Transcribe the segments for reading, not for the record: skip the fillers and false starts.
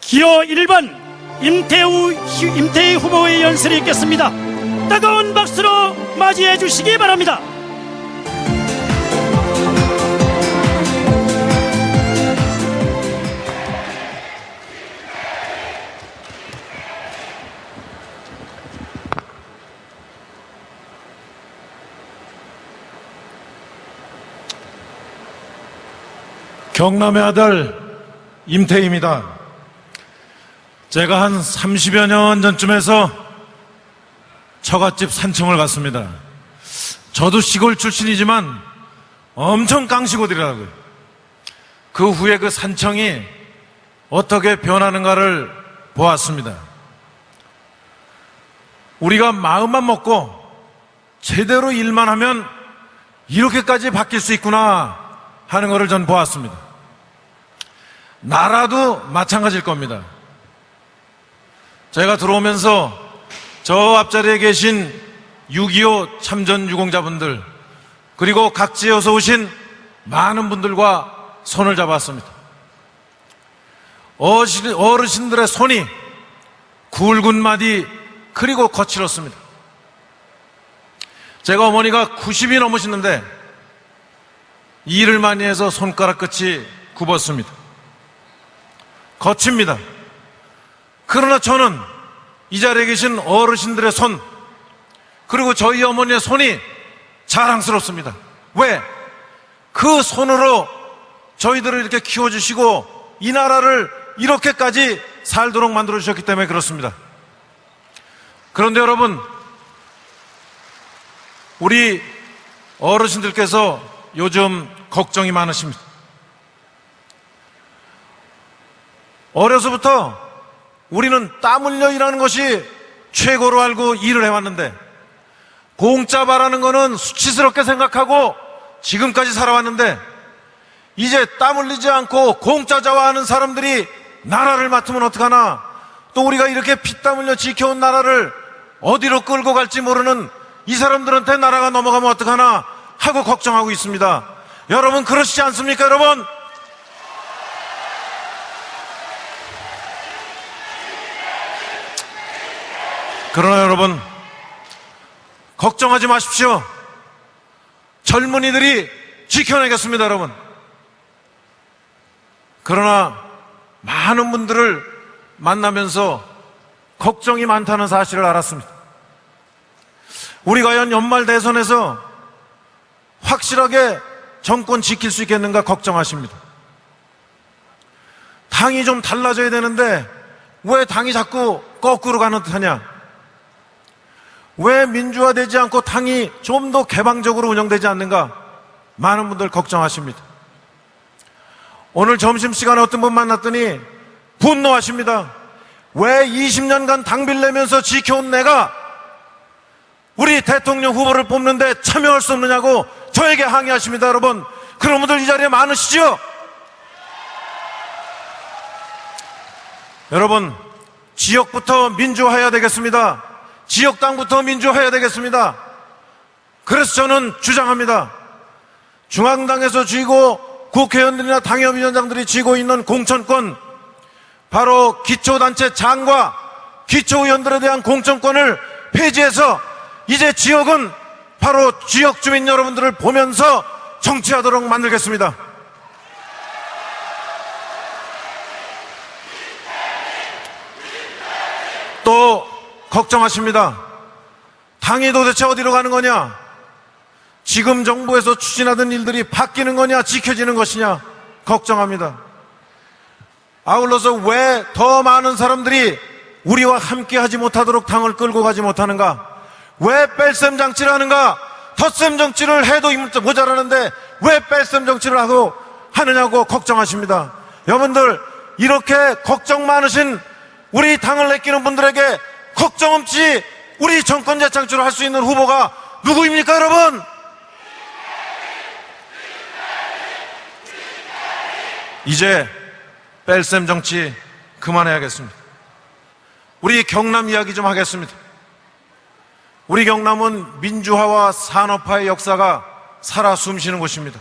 기호 1번 임태희 후보의 연설이 있겠습니다. 뜨거운 박수로 맞이해 주시기 바랍니다. 경남의 아들 임태희입니다. 제가 한 30여 년 전쯤에서 처갓집 산청을 갔습니다. 저도 시골 출신이지만 엄청 깡시고들이라고요. 그 후에 그 산청이 어떻게 변하는가를 보았습니다. 우리가 마음만 먹고 제대로 일만 하면 이렇게까지 바뀔 수 있구나 하는 것을 전 보았습니다. 나라도 마찬가지일 겁니다. 제가 들어오면서 저 앞자리에 계신 6.25 참전 유공자분들, 그리고 각지에서 오신 많은 분들과 손을 잡았습니다. 어르신들의 손이 굵은 마디 그리고 거칠었습니다. 제가 어머니가 90이 넘으시는데 일을 많이 해서 손가락 끝이 굽었습니다. 거칩니다. 그러나 저는 이 자리에 계신 어르신들의 손, 그리고 저희 어머니의 손이 자랑스럽습니다. 왜? 그 손으로 저희들을 이렇게 키워주시고 이 나라를 이렇게까지 살도록 만들어주셨기 때문에 그렇습니다. 그런데 여러분, 우리 어르신들께서 요즘 걱정이 많으십니다. 어려서부터 우리는 땀 흘려 일하는 것이 최고로 알고 일을 해왔는데 공짜 바라는 것은 수치스럽게 생각하고 지금까지 살아왔는데 이제 땀 흘리지 않고 공짜 자화하는 사람들이 나라를 맡으면 어떡하나, 또 우리가 이렇게 피땀 흘려 지켜온 나라를 어디로 끌고 갈지 모르는 이 사람들한테 나라가 넘어가면 어떡하나 하고 걱정하고 있습니다. 여러분 그러시지 않습니까? 여러분, 그러나 여러분 걱정하지 마십시오. 젊은이들이 지켜내겠습니다. 여러분, 그러나 많은 분들을 만나면서 걱정이 많다는 사실을 알았습니다. 우리 과연 연말 대선에서 확실하게 정권 지킬 수 있겠는가 걱정하십니다. 당이 좀 달라져야 되는데 왜 당이 자꾸 거꾸로 가는 듯하냐? 왜 민주화되지 않고 당이 좀 더 개방적으로 운영되지 않는가? 많은 분들 걱정하십니다. 오늘 점심시간에 어떤 분 만났더니 분노하십니다. 왜 20년간 당비를 내면서 지켜온 내가 우리 대통령 후보를 뽑는데 참여할 수 없느냐고 저에게 항의하십니다. 여러분, 그런 분들 이 자리에 많으시죠? 여러분, 지역부터 민주화해야 되겠습니다. 지역당부터 민주화해야 되겠습니다. 그래서 저는 주장합니다. 중앙당에서 쥐고 국회의원들이나 당협위원장들이 쥐고 있는 공천권, 바로 기초단체 장과 기초의원들에 대한 공천권을 폐지해서 이제 지역은 바로 지역 주민 여러분들을 보면서 정치하도록 만들겠습니다. 또 걱정하십니다. 당이 도대체 어디로 가는 거냐? 지금 정부에서 추진하던 일들이 바뀌는 거냐, 지켜지는 것이냐 걱정합니다. 아울러서 왜 더 많은 사람들이 우리와 함께 하지 못하도록 당을 끌고 가지 못하는가? 왜 뺄셈 장치를 하는가? 덧셈 정치를 해도 모자라는데 왜 뺄셈 정치를 하느냐고 걱정하십니다. 여러분들, 이렇게 걱정 많으신 우리 당을 내끼는 분들에게 걱정 없이 우리 정권 재창출을 할 수 있는 후보가 누구입니까, 여러분? 이제 뺄셈 정치 그만해야겠습니다. 우리 경남 이야기 좀 하겠습니다. 우리 경남은 민주화와 산업화의 역사가 살아 숨쉬는 곳입니다.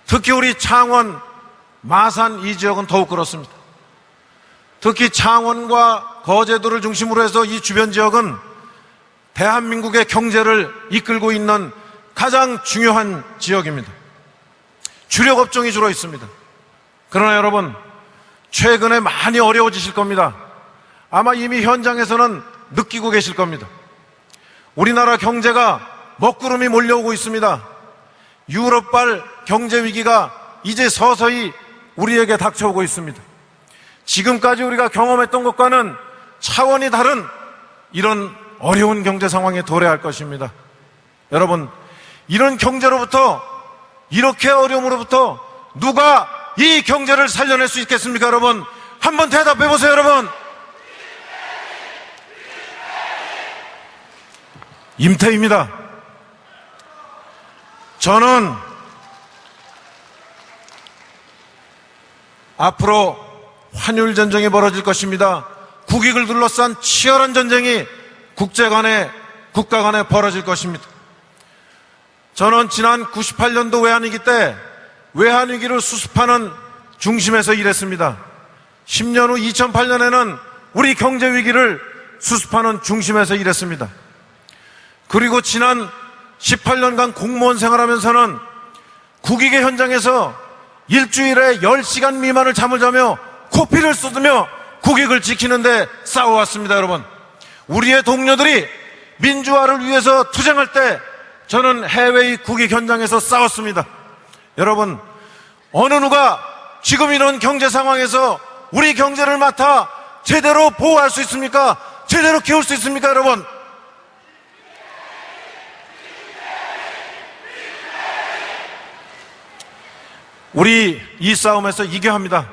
특히 우리 창원, 마산 이 지역은 더욱 그렇습니다. 특히 창원과 거제도를 중심으로 해서 이 주변 지역은 대한민국의 경제를 이끌고 있는 가장 중요한 지역입니다. 주력 업종이 주로 있습니다. 그러나 여러분, 최근에 많이 어려워지실 겁니다. 아마 이미 현장에서는 느끼고 계실 겁니다. 우리나라 경제가 먹구름이 몰려오고 있습니다. 유럽발 경제 위기가 이제 서서히 우리에게 닥쳐오고 있습니다. 지금까지 우리가 경험했던 것과는 차원이 다른 이런 어려운 경제 상황에 도래할 것입니다. 여러분, 이런 경제로부터, 이렇게 어려움으로부터 누가 이 경제를 살려낼 수 있겠습니까? 여러분, 한번 대답해 보세요. 여러분, 임태희입니다. 저는 앞으로 환율 전쟁이 벌어질 것입니다. 국익을 둘러싼 치열한 전쟁이 국가 간에 벌어질 것입니다. 저는 지난 98년도 외환위기 때 외환위기를 수습하는 중심에서 일했습니다. 10년 후 2008년에는 우리 경제위기를 수습하는 중심에서 일했습니다. 그리고 지난 18년간 공무원 생활하면서는 국익의 현장에서 일주일에 10시간 미만을 잠을 자며 코피를 쏟으며 국익을 지키는데 싸워왔습니다. 여러분, 우리의 동료들이 민주화를 위해서 투쟁할 때 저는 해외의 국익 현장에서 싸웠습니다. 여러분, 어느 누가 지금 이런 경제 상황에서 우리 경제를 맡아 제대로 보호할 수 있습니까? 제대로 키울 수 있습니까? 여러분, 우리 이 싸움에서 이겨야 합니다.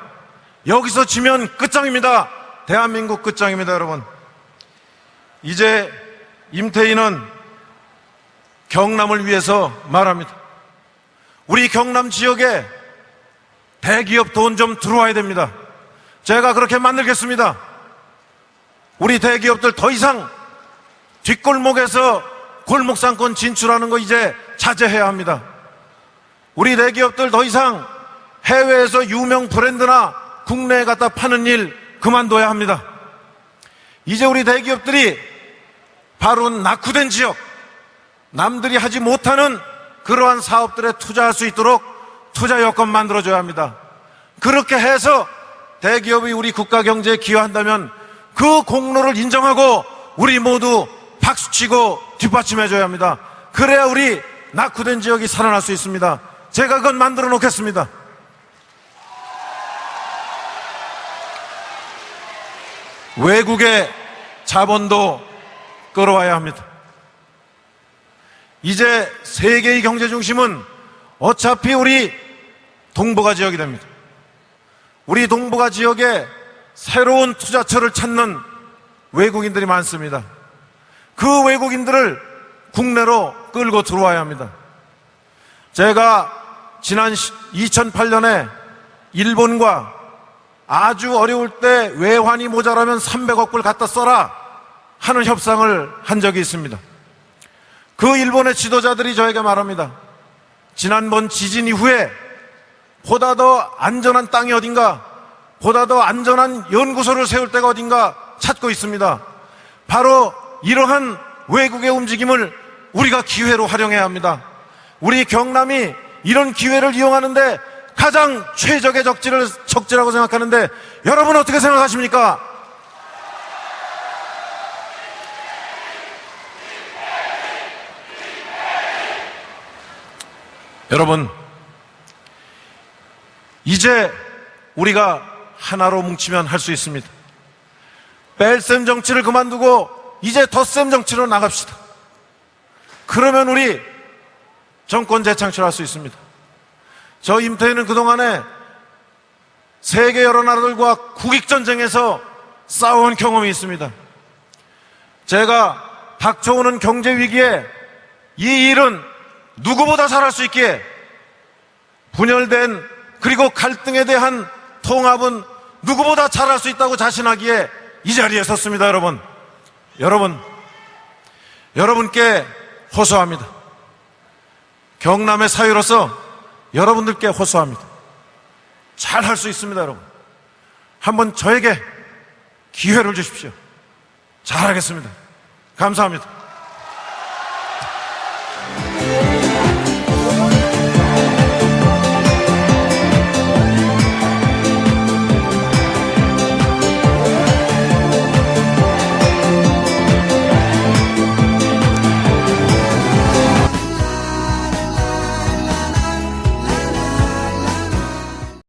여기서 지면 끝장입니다. 대한민국 끝장입니다. 여러분, 이제 임태희는 경남을 위해서 말합니다. 우리 경남 지역에 대기업 돈 좀 들어와야 됩니다. 제가 그렇게 만들겠습니다. 우리 대기업들 더 이상 뒷골목에서 골목상권 진출하는 거 이제 자제해야 합니다. 우리 대기업들 더 이상 해외에서 유명 브랜드나 국내에 갖다 파는 일 그만둬야 합니다. 이제 우리 대기업들이 바로 낙후된 지역, 남들이 하지 못하는 그러한 사업들에 투자할 수 있도록 투자 여건 만들어줘야 합니다. 그렇게 해서 대기업이 우리 국가 경제에 기여한다면 그 공로를 인정하고 우리 모두 박수치고 뒷받침해줘야 합니다. 그래야 우리 낙후된 지역이 살아날 수 있습니다. 제가 그건 만들어 놓겠습니다. 외국의 자본도 끌어와야 합니다. 이제 세계의 경제 중심은 어차피 우리 동북아 지역이 됩니다. 우리 동북아 지역에 새로운 투자처를 찾는 외국인들이 많습니다. 그 외국인들을 국내로 끌고 들어와야 합니다. 제가 지난 2008년에 일본과 아주 어려울 때 외환이 모자라면 300억 불 갖다 써라 하는 협상을 한 적이 있습니다. 그 일본의 지도자들이 저에게 말합니다. 지난번 지진 이후에 보다 더 안전한 땅이 어딘가, 보다 더 안전한 연구소를 세울 데가 어딘가 찾고 있습니다. 바로 이러한 외국의 움직임을 우리가 기회로 활용해야 합니다. 우리 경남이 이런 기회를 이용하는데 가장 최적의 적지라고 생각하는데 여러분 어떻게 생각하십니까? 여러분, 이제 우리가 하나로 뭉치면 할 수 있습니다. 뺄셈 정치를 그만두고 이제 덧셈 정치로 나갑시다. 그러면 우리 정권 재창출할 수 있습니다. 저 임태희는 그동안에 세계 여러 나라들과 국익전쟁에서 싸워온 경험이 있습니다. 제가 닥쳐오는 경제위기에 이 일은 누구보다 잘할 수 있기에 분열된 그리고 갈등에 대한 통합은 누구보다 잘할 수 있다고 자신하기에 이 자리에 섰습니다. 여러분께 호소합니다. 경남의 사유로서 여러분들께 호소합니다. 잘 할 수 있습니다. 여러분, 한번 저에게 기회를 주십시오. 잘하겠습니다. 감사합니다.